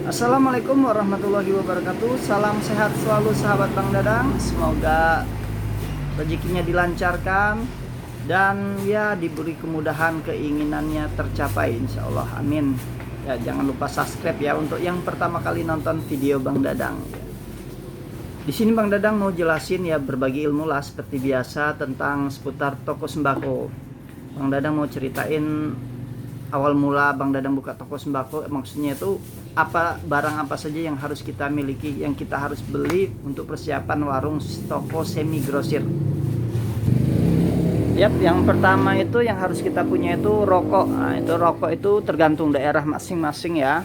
Assalamualaikum warahmatullahi wabarakatuh. Salam sehat selalu sahabat Bang Dadang. Semoga rezekinya dilancarkan dan ya diberi kemudahan, keinginannya tercapai insya Allah, amin. Ya, jangan lupa subscribe ya untuk yang pertama kali nonton video Bang Dadang. Di sini Bang Dadang mau jelasin ya, berbagi ilmu lah seperti biasa tentang seputar toko sembako. Bang Dadang mau ceritain awal mula Bang Dadang buka toko sembako, maksudnya itu barang apa saja yang harus kita miliki, yang kita harus beli untuk persiapan warung toko semi grosir. Yap, yang pertama itu yang harus kita punya itu rokok. Nah, itu rokok itu tergantung daerah masing-masing ya.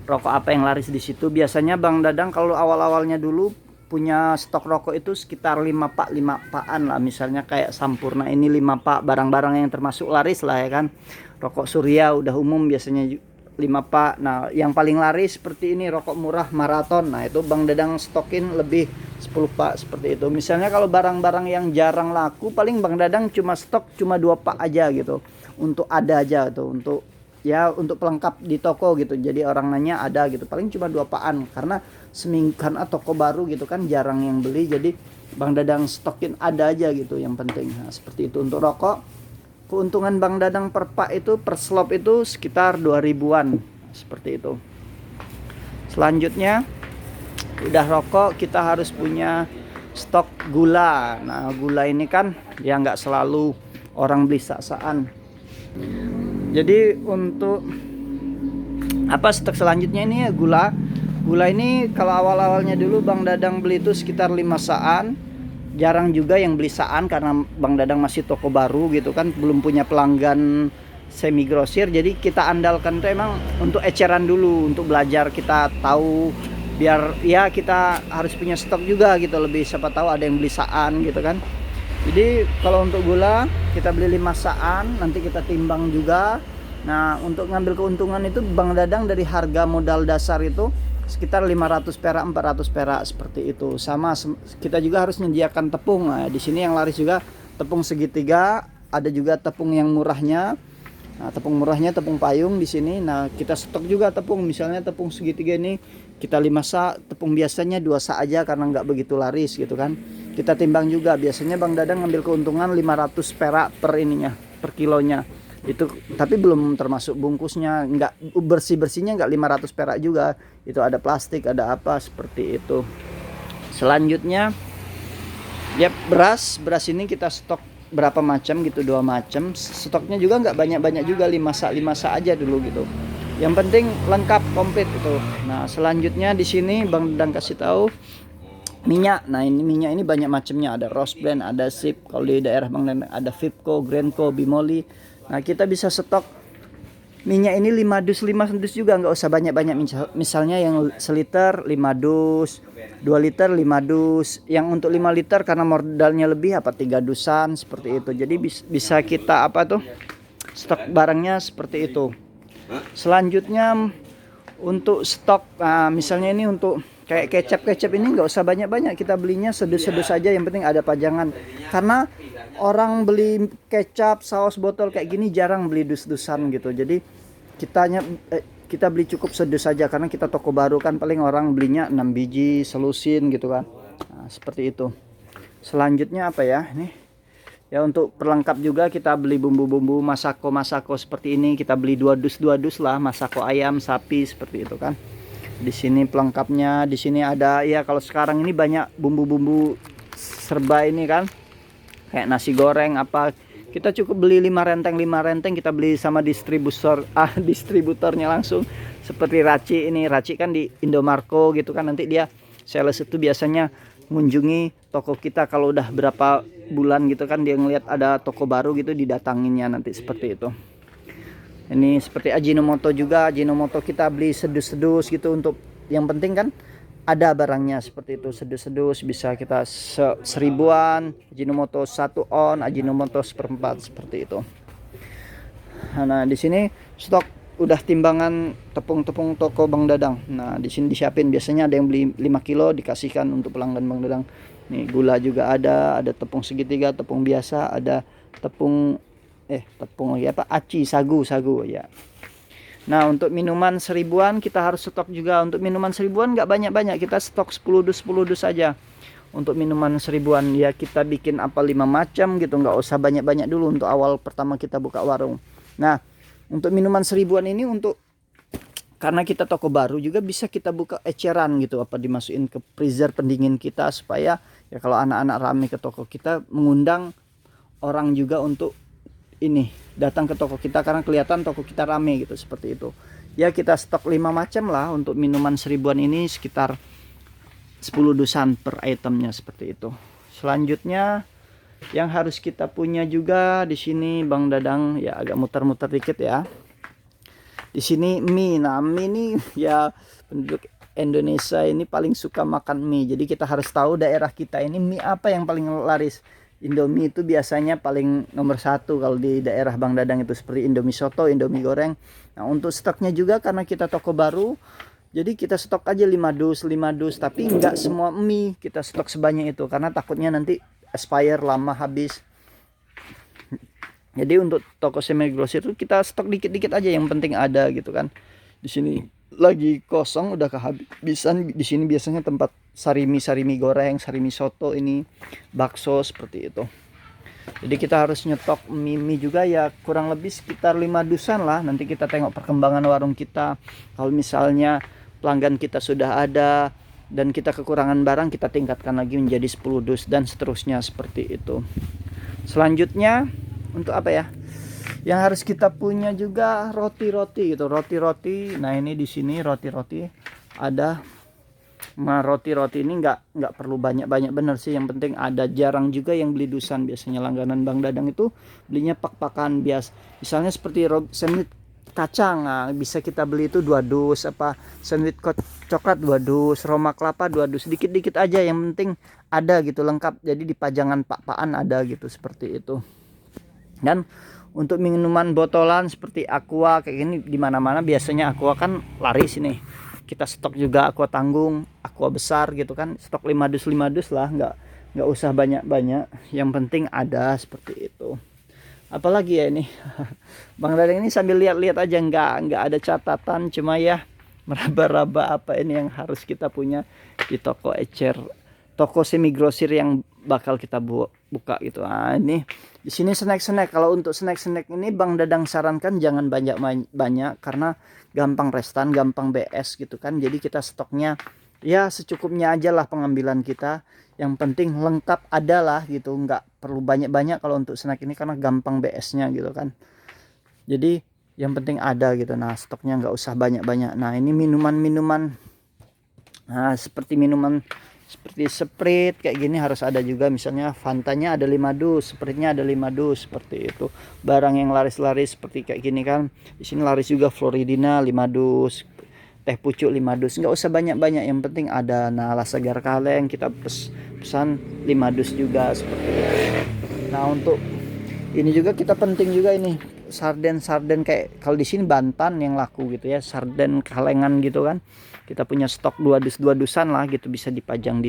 Rokok apa yang laris di situ? Biasanya Bang Dadang kalau awal-awalnya dulu punya stok rokok itu sekitar 5 pakan lah, misalnya kayak Sampurna ini 5 pak, barang-barang yang termasuk laris lah ya kan. Rokok Surya udah umum biasanya 5 pak. Nah, yang paling laris seperti ini rokok murah Marathon. Nah, itu Bang Dadang stokin lebih 10 pak seperti itu. Misalnya kalau barang-barang yang jarang laku, paling Bang Dadang cuma stok 2 pak aja gitu. Untuk ada aja tuh, untuk ya untuk pelengkap di toko gitu. Jadi orang nanya ada gitu, paling cuma 2 pakan karena seminggu, karena toko baru gitu kan jarang yang beli, jadi Bang Dadang stokin ada aja gitu yang penting. Nah, seperti itu untuk rokok. Keuntungan Bang Dadang per pak itu, per slop itu sekitar 2000-an seperti itu. Selanjutnya udah rokok, kita harus punya stok gula. Nah, gula ini kan ya nggak selalu orang beli sak-sakan. Jadi untuk stok selanjutnya ini ya gula. Gula ini kalau awal-awalnya dulu Bang Dadang beli itu sekitar 5 saan. Jarang juga yang beli saan karena Bang Dadang masih toko baru gitu kan, belum punya pelanggan semi grosir. Jadi kita andalkan itu emang untuk eceran dulu, untuk belajar kita tahu, biar ya kita harus punya stok juga gitu, lebih siapa tahu ada yang beli saan gitu kan. Jadi kalau untuk gula kita beli 5 saan, nanti kita timbang juga. Nah, untuk ngambil keuntungan itu Bang Dadang dari harga modal dasar itu sekitar 500 perak 400 perak seperti itu. Sama kita juga harus menyediakan tepung. Nah, di sini yang laris juga tepung segitiga, ada juga tepung yang murahnya. Nah, tepung murahnya tepung payung di sini. Nah, kita stok juga tepung. Misalnya tepung segitiga ini kita 5 sa, tepung biasanya 2 sa aja karena nggak begitu laris gitu kan. Kita timbang juga, biasanya Bang Dadang ngambil keuntungan 500 perak per ininya, per kilonya. Itu tapi belum termasuk bungkusnya, nggak bersih-bersihnya, nggak 500 perak juga. Itu ada plastik, ada apa seperti itu. Selanjutnya ya beras ini kita stok berapa macam gitu, 2 macam. Stoknya juga nggak banyak-banyak juga, 5 sa aja dulu gitu. Yang penting lengkap komplit itu. Nah, selanjutnya di sini Bang Dadang kasih tahu minyak. Nah, ini minyak ini banyak macamnya, ada Rose Blend, ada Sip. Kalau di daerah Bang Dadang ada Vipco, Grandco, Bimoli. Nah, kita bisa stok minyak ini 5 dus juga, nggak usah banyak-banyak. Misalnya yang seliter 5 dus, 2 liter 5 dus. Yang untuk 5 liter karena modalnya lebih 3 dusan seperti itu. Jadi bisa kita stok barangnya seperti itu. Selanjutnya untuk stok, misalnya ini untuk kayak kecap ini nggak usah banyak-banyak, kita belinya sedus-sedus saja, yang penting ada pajangan. Karena orang beli kecap saus botol kayak gini jarang beli dus-dusan gitu. Jadi kita beli cukup sedus saja karena kita toko baru kan, paling orang belinya 6 biji selusin gitu kan. Nah, seperti itu. Selanjutnya apa ya ini? Ya, untuk perlengkap juga kita beli bumbu-bumbu masako seperti ini, kita beli 2 dus lah, masako ayam, sapi seperti itu kan. Di sini pelengkapnya, di sini ada ya, kalau sekarang ini banyak bumbu-bumbu serba ini kan. Kayak nasi goreng apa, kita cukup beli 5 renteng kita beli sama distributornya langsung. Seperti Raci kan di Indomarko gitu kan, nanti dia sales itu biasanya mengunjungi toko kita kalau udah berapa bulan gitu kan, dia ngelihat ada toko baru gitu, didatanginnya nanti seperti itu. Ini seperti Ajinomoto juga, Ajinomoto kita beli sedus gitu, untuk yang penting kan ada barangnya seperti itu. Sedus bisa kita 1000-an, Ajinomoto 1 on, Ajinomoto 1/4 seperti itu. Nah, di sini stok udah timbangan tepung toko Bang Dadang. Nah, di sini disiapin, biasanya ada yang beli 5 kilo dikasihkan untuk pelanggan Bang Dadang. Nih, gula juga ada tepung segitiga, tepung biasa, ada tepung aci, sagu ya. Nah, untuk minuman 1000-an kita harus stok juga. Untuk minuman 1000-an nggak banyak-banyak, kita stok 10 dus aja. Untuk minuman 1000-an ya kita bikin apa 5 macam gitu, nggak usah banyak-banyak dulu untuk awal pertama kita buka warung. Nah, untuk minuman 1000-an ini karena kita toko baru juga bisa kita buka eceran gitu, apa dimasukin ke freezer pendingin kita supaya ya kalau anak-anak rame ke toko kita, mengundang orang juga untuk ini datang ke toko kita karena kelihatan toko kita rame gitu, seperti itu. Ya kita stok 5 macam lah untuk minuman 1000-an ini, sekitar 10 dusan per itemnya seperti itu. Selanjutnya yang harus kita punya juga di sini Bang Dadang ya agak muter-muter dikit ya. Di sini mie. Nah, mie ini ya penduduk Indonesia ini paling suka makan mie. Jadi kita harus tahu daerah kita ini mie apa yang paling laris. Indomie itu biasanya paling nomor 1 kalau di daerah Bang Dadang itu, seperti Indomie soto, Indomie goreng. Nah, untuk stoknya juga karena kita toko baru, jadi kita stok aja 5 dus, tapi nggak semua mie kita stok sebanyak itu karena takutnya nanti expire lama habis. Jadi untuk toko semi grosir itu kita stok dikit-dikit aja yang penting ada gitu kan. Di sini lagi kosong udah kehabisan. Di sini biasanya tempat sarimi goreng, sarimi soto, ini bakso seperti itu. Jadi kita harus nyetok mie juga ya kurang lebih sekitar 5 dusan lah. Nanti kita tengok perkembangan warung kita. Kalau misalnya pelanggan kita sudah ada dan kita kekurangan barang, kita tingkatkan lagi menjadi 10 dus dan seterusnya seperti itu. Selanjutnya untuk apa ya? Yang harus kita punya juga roti-roti gitu. Roti-roti. Nah, ini di sini roti-roti ada. Nah, roti-roti ini nggak perlu banyak-banyak bener sih, yang penting ada. Jarang juga yang beli dusan, biasanya langganan Bang Dadang itu belinya pak-pakan bias. Misalnya seperti sandwich kacang, nah, bisa kita beli itu 2 dus, apa sandwich coklat 2 dus, roma kelapa 2 dus, dikit-dikit aja yang penting ada gitu, lengkap. Jadi di pajangan pak-pakan ada gitu, seperti itu. Dan untuk minuman botolan seperti aqua kayak gini di mana-mana biasanya aqua kan laris ini. Kita stok juga aqua tanggung, aqua besar gitu kan, stok 5 dus lah, nggak usah banyak-banyak, yang penting ada seperti itu. Apalagi ya ini Bang Dadang ini sambil lihat-lihat aja, nggak ada catatan, cuma ya meraba-raba apa ini yang harus kita punya di toko ecer, toko semi grosir yang bakal kita buka gitu. Nah, ini di sini snack. Kalau untuk snack ini Bang Dadang sarankan jangan banyak karena gampang restan, gampang BS gitu kan. Jadi kita stoknya ya secukupnya aja lah pengambilan kita. Yang penting lengkap ada lah gitu, nggak perlu banyak-banyak kalau untuk snack ini karena gampang BS-nya gitu kan. Jadi yang penting ada gitu. Nah, stoknya nggak usah banyak-banyak. Nah, ini minuman. Nah, seperti minuman seperti Sprite kayak gini harus ada juga. Misalnya Fantanya ada 5 dus, Sprite-nya ada 5 dus, seperti itu. Barang yang laris-laris seperti kayak gini kan. Di sini laris juga Floridina 5 dus, teh pucuk 5 dus. Nggak usah banyak-banyak, yang penting ada. Nah, Lasagar Kaleng kita pesan 5 dus juga seperti itu. Nah, untuk ini juga kita penting juga ini sarden kayak kalau di sini Bantan yang laku gitu ya, sarden kalengan gitu kan. Kita punya stok 2 dusan lah gitu, bisa dipajang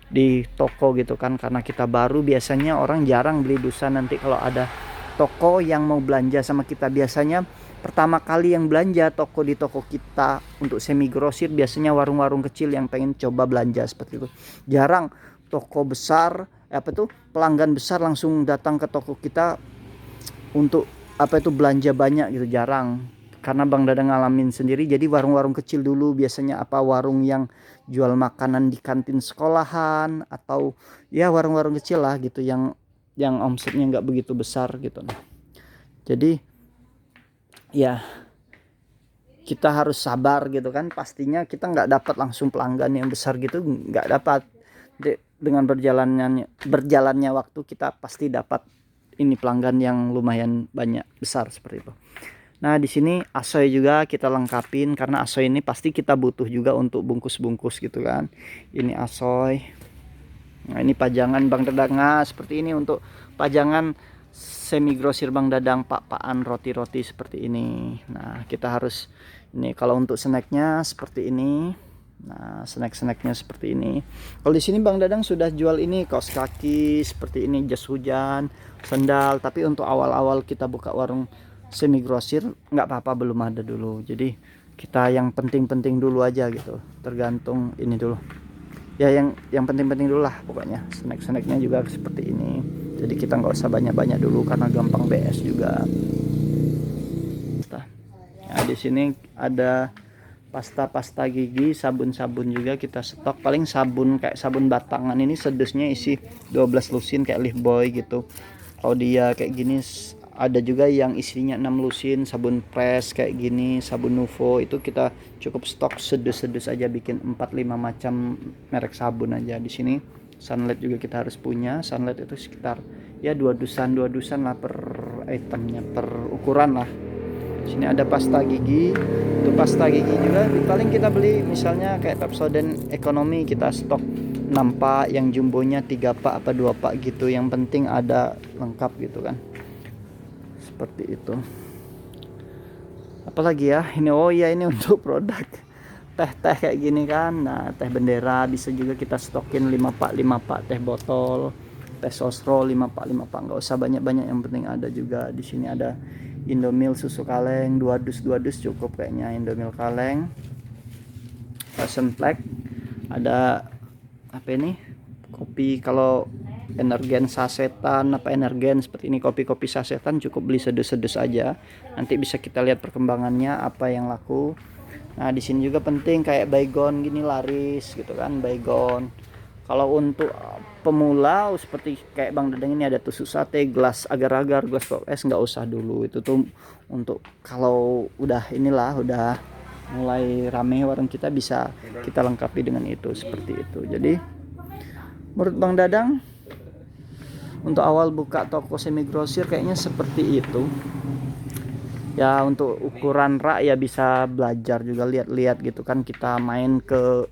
di toko gitu kan, karena kita baru biasanya orang jarang beli dusan. Nanti kalau ada toko yang mau belanja sama kita, biasanya pertama kali yang belanja di toko kita untuk semi grosir biasanya warung-warung kecil yang pengen coba belanja seperti itu. Jarang toko besar pelanggan besar langsung datang ke toko kita untuk belanja banyak gitu, jarang. Karena Bang Dadang ngalamin sendiri, jadi warung-warung kecil dulu biasanya warung yang jual makanan di kantin sekolahan atau ya warung-warung kecil lah gitu yang omsetnya nggak begitu besar gitu. Nah, jadi ya kita harus sabar gitu kan, pastinya kita nggak dapat langsung pelanggan yang besar gitu, nggak dapat. Dengan berjalannya waktu kita pasti dapat ini pelanggan yang lumayan banyak, besar seperti itu. Nah, di sini asoy juga kita lengkapin karena asoy ini pasti kita butuh juga untuk bungkus-bungkus gitu kan. Ini asoy. Nah, ini pajangan Bang Dadang. Nah, seperti ini untuk pajangan semi grosir Bang Dadang, pak-pakan roti-roti seperti ini. Nah, kita harus ini kalau untuk snacknya seperti ini. Nah, snack-snacknya seperti ini. Kalau di sini Bang Dadang sudah jual ini kaos kaki seperti ini, jas hujan, sandal. Tapi untuk awal-awal kita buka warung semi grosir nggak apa-apa belum ada dulu. Jadi kita yang penting-penting dulu aja gitu, tergantung ini dulu ya, yang penting-penting dulu lah pokoknya. Snack-snacknya juga seperti ini, jadi kita nggak usah banyak-banyak dulu karena gampang BS juga. Nah, di sini ada pasta gigi, sabun juga kita stok. Paling sabun kayak sabun batangan ini sedusnya isi 12 lusin kayak Lifebuoy gitu. Kalau dia kayak gini ada juga yang isinya 6 lusin. Sabun press kayak gini, sabun Nuvo itu kita cukup stok sedus aja, bikin 4-5 macam merek sabun aja. Di sini sunlight juga kita harus punya. Sunlight itu sekitar ya 2 dusan lah per itemnya, per ukuran lah. Sini ada pasta gigi. Untuk pasta gigi juga paling kita beli misalnya kayak Pepsodent ekonomi, kita stok 6 pak, yang jumbonya 3 pak apa 2 pak gitu. Yang penting ada lengkap gitu kan. Seperti itu. Apalagi ya ini, oh ya ini untuk produk teh kayak gini kan. Nah, teh Bendera bisa juga kita stokin 5 pak teh botol. Teh Sosro 5 pak nggak usah banyak-banyak, yang penting ada juga. Di sini ada Indomil susu kaleng 2 dus cukup kayaknya. Indomil kaleng, Passion Flag, ada apa ini, kopi kalau energen sasetan apa energen seperti ini, kopi sasetan cukup beli sedus aja, nanti bisa kita lihat perkembangannya apa yang laku. Nah, di sini juga penting kayak Baygon gini laris gitu kan, Baygon. Kalau untuk pemula seperti kayak Bang Dadang ini ada tusuk sate, gelas agar-agar, gelas pop es nggak usah dulu. Itu tuh untuk kalau udah inilah udah mulai rame warung kita, bisa kita lengkapi dengan itu, seperti itu. Jadi menurut Bang Dadang untuk awal buka toko semi grosir kayaknya seperti itu. Ya untuk ukuran rak ya bisa belajar juga, lihat-lihat gitu kan. Kita main ke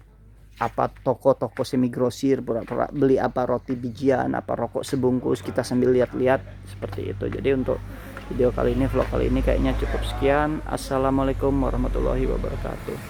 apa toko-toko semi grosir, pura-pura beli apa roti bijian, apa rokok sebungkus, kita sambil lihat-lihat seperti itu. Jadi untuk video kali ini, vlog kali ini kayaknya cukup sekian. Assalamualaikum warahmatullahi wabarakatuh.